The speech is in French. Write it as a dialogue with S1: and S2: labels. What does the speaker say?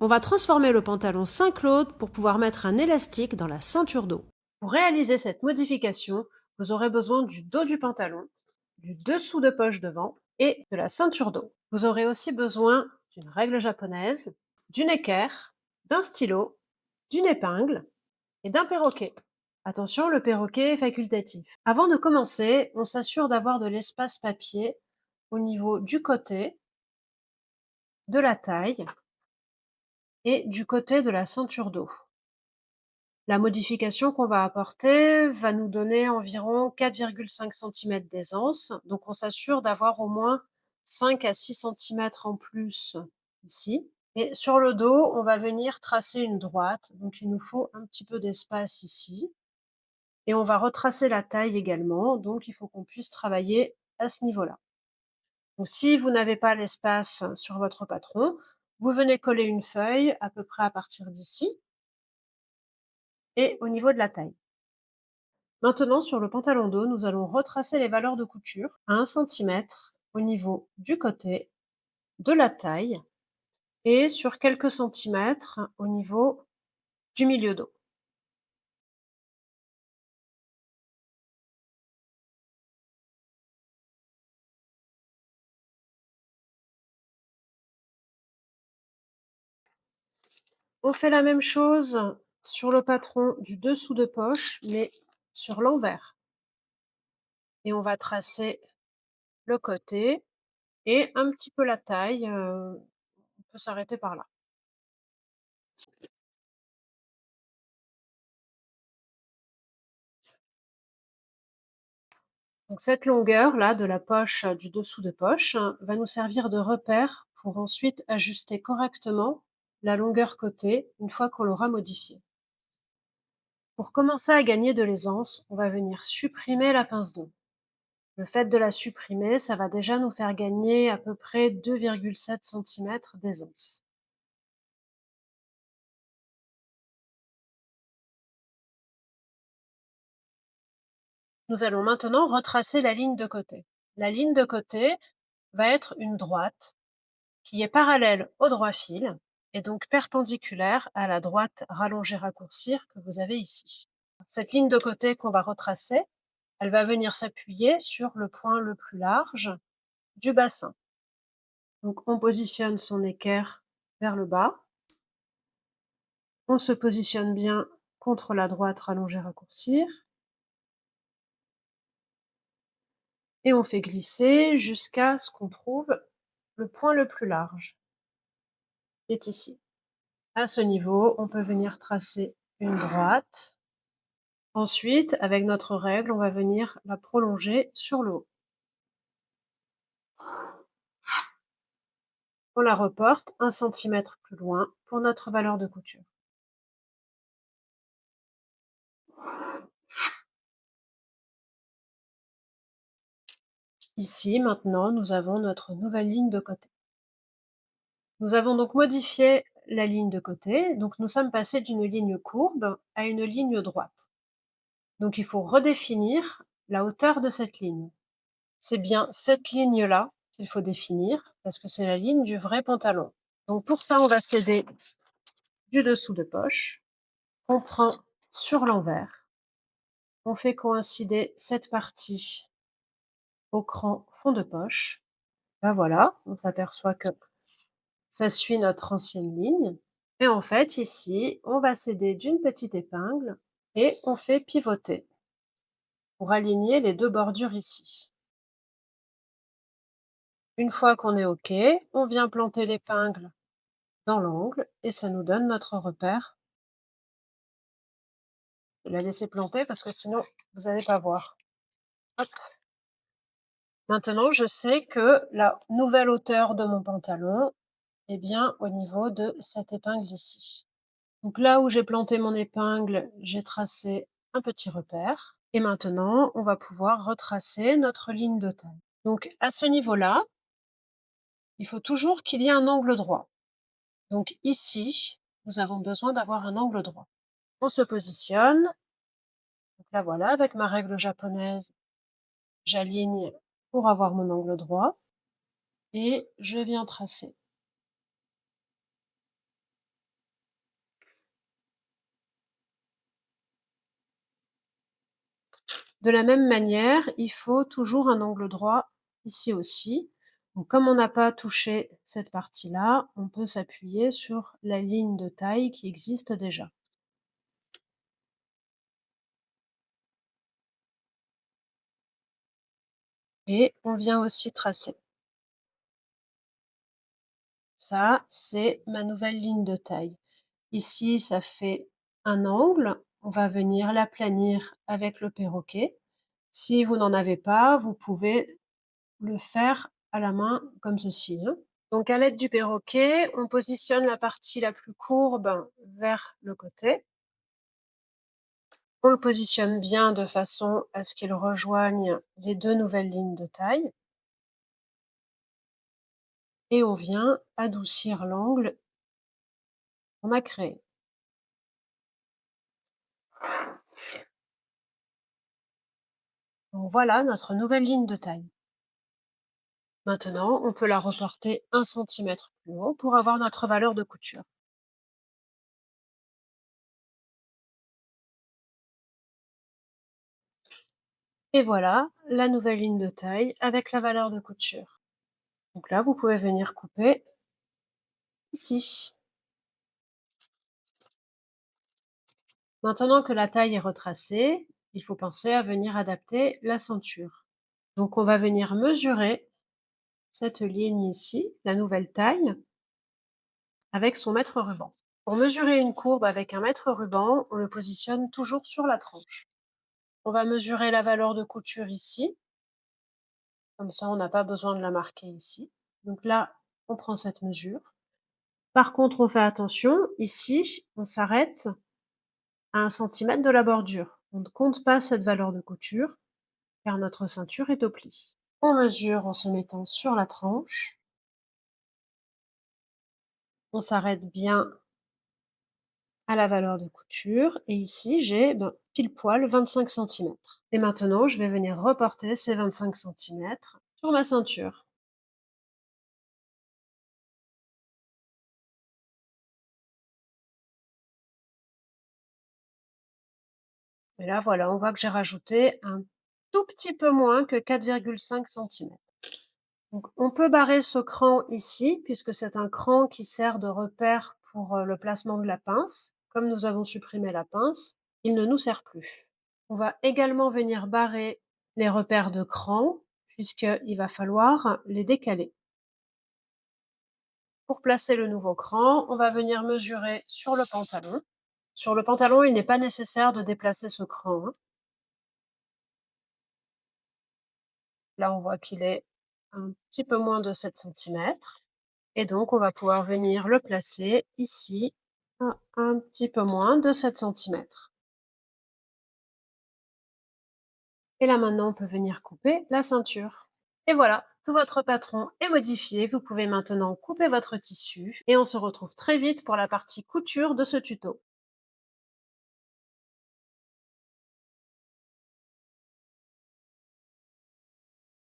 S1: On va transformer le pantalon Saint-Claude pour pouvoir mettre un élastique dans la ceinture dos. Pour réaliser cette modification, vous aurez besoin du dos du pantalon, du dessous de poche devant et de la ceinture dos. Vous aurez aussi besoin d'une règle japonaise, d'une équerre, d'un stylo, d'une épingle et d'un perroquet. Attention, le perroquet est facultatif. Avant de commencer, on s'assure d'avoir de l'espace papier au niveau du côté, de la taille et du côté de la ceinture dos. La modification qu'on va apporter va nous donner environ 4,5 cm d'aisance, donc on s'assure d'avoir au moins 5 à 6 cm en plus ici. Et sur le dos, on va venir tracer une droite, donc il nous faut un petit peu d'espace ici. Et on va retracer la taille également, donc il faut qu'on puisse travailler à ce niveau-là. Donc si vous n'avez pas l'espace sur votre patron, vous venez coller une feuille à peu près à partir d'ici et au niveau de la taille. Maintenant, sur le pantalon dos, nous allons retracer les valeurs de couture à 1 centimètre au niveau du côté, de la taille et sur quelques centimètres au niveau du milieu dos. On fait la même chose sur le patron du dessous de poche, mais sur l'envers. Et on va tracer le côté et un petit peu la taille, on peut s'arrêter par là. Donc cette longueur-là de la poche, du dessous de poche, va nous servir de repère pour ensuite ajuster correctement la longueur côté une fois qu'on l'aura modifiée. Pour commencer à gagner de l'aisance, on va venir supprimer la pince dos. Le fait de la supprimer, ça va déjà nous faire gagner à peu près 2,7 cm d'aisance. Nous allons maintenant retracer la ligne de côté. La ligne de côté va être une droite qui est parallèle au droit fil et donc perpendiculaire à la droite rallongée raccourcir que vous avez ici. Cette ligne de côté qu'on va retracer, elle va venir s'appuyer sur le point le plus large du bassin. Donc on positionne son équerre vers le bas, on se positionne bien contre la droite rallongée raccourcir et on fait glisser jusqu'à ce qu'on trouve le point le plus large, qui est ici. À ce niveau, on peut venir tracer une droite. Ensuite, avec notre règle, on va venir la prolonger sur le haut. On la reporte 1 centimètre plus loin pour notre valeur de couture. Ici, maintenant, nous avons notre nouvelle ligne de côté. Nous avons donc modifié la ligne de côté, donc nous sommes passés d'une ligne courbe à une ligne droite. Donc il faut redéfinir la hauteur de cette ligne. C'est bien cette ligne-là qu'il faut définir, parce que c'est la ligne du vrai pantalon. Donc pour ça, on va s'aider du dessous de poche, on prend sur l'envers, on fait coïncider cette partie au cran fond de poche. Ben voilà, on s'aperçoit que ça suit notre ancienne ligne. Et en fait, ici, on va s'aider d'une petite épingle et on fait pivoter pour aligner les deux bordures ici. Une fois qu'on est OK, on vient planter l'épingle dans l'angle et ça nous donne notre repère. Je vais la laisser planter parce que sinon, vous n'allez pas voir. Hop. Maintenant, je sais que la nouvelle hauteur de mon pantalon est bien au niveau de cette épingle ici. Donc là où j'ai planté mon épingle, j'ai tracé un petit repère. Et maintenant, on va pouvoir retracer notre ligne de taille. Donc à ce niveau-là, il faut toujours qu'il y ait un angle droit. Donc ici, nous avons besoin d'avoir un angle droit. On se positionne. Donc là voilà, avec ma règle japonaise, j'aligne pour avoir mon angle droit et je viens tracer. De la même manière, il faut toujours un angle droit ici aussi. Donc comme on n'a pas touché cette partie-là, on peut s'appuyer sur la ligne de taille qui existe déjà. Et on vient aussi tracer. Ça, c'est ma nouvelle ligne de taille. Ici, ça fait un angle. On va venir l'aplanir avec le perroquet. Si vous n'en avez pas, vous pouvez le faire à la main comme ceci, hein. Donc à l'aide du perroquet, on positionne la partie la plus courbe vers le côté. On le positionne bien de façon à ce qu'il rejoigne les 2 nouvelles lignes de taille et on vient adoucir l'angle qu'on a créé. Donc voilà notre nouvelle ligne de taille. Maintenant, on peut la reporter 1 centimètre plus haut pour avoir notre valeur de couture. Et voilà la nouvelle ligne de taille avec la valeur de couture. Donc là, vous pouvez venir couper ici. Maintenant que la taille est retracée, il faut penser à venir adapter la ceinture. Donc on va venir mesurer cette ligne ici, la nouvelle taille, avec son mètre ruban. Pour mesurer une courbe avec un mètre ruban, on le positionne toujours sur la tranche. On va mesurer la valeur de couture ici, comme ça on n'a pas besoin de la marquer ici. Donc là, on prend cette mesure. Par contre, on fait attention, ici, on s'arrête à 1 centimètre de la bordure. On ne compte pas cette valeur de couture, car notre ceinture est au pli. On mesure en se mettant sur la tranche. On s'arrête bien à la valeur de couture et ici j'ai pile poil 25 centimètres. Et maintenant, je vais venir reporter ces 25 centimètres sur ma ceinture. Et là, voilà, on voit que j'ai rajouté un tout petit peu moins que 4,5 centimètres. Donc, on peut barrer ce cran ici, puisque c'est un cran qui sert de repère pour le placement de la pince. Comme nous avons supprimé la pince, il ne nous sert plus. On va également venir barrer les repères de cran, puisqu'il va falloir les décaler. Pour placer le nouveau cran, on va venir mesurer sur le pantalon. Sur le pantalon, il n'est pas nécessaire de déplacer ce cran, hein. Là, on voit qu'il est un petit peu moins de 7 centimètres. Et donc, on va pouvoir venir le placer ici, à un petit peu moins de 7 centimètres. Et là, maintenant, on peut venir couper la ceinture. Et voilà, tout votre patron est modifié. Vous pouvez maintenant couper votre tissu et on se retrouve très vite pour la partie couture de ce tuto.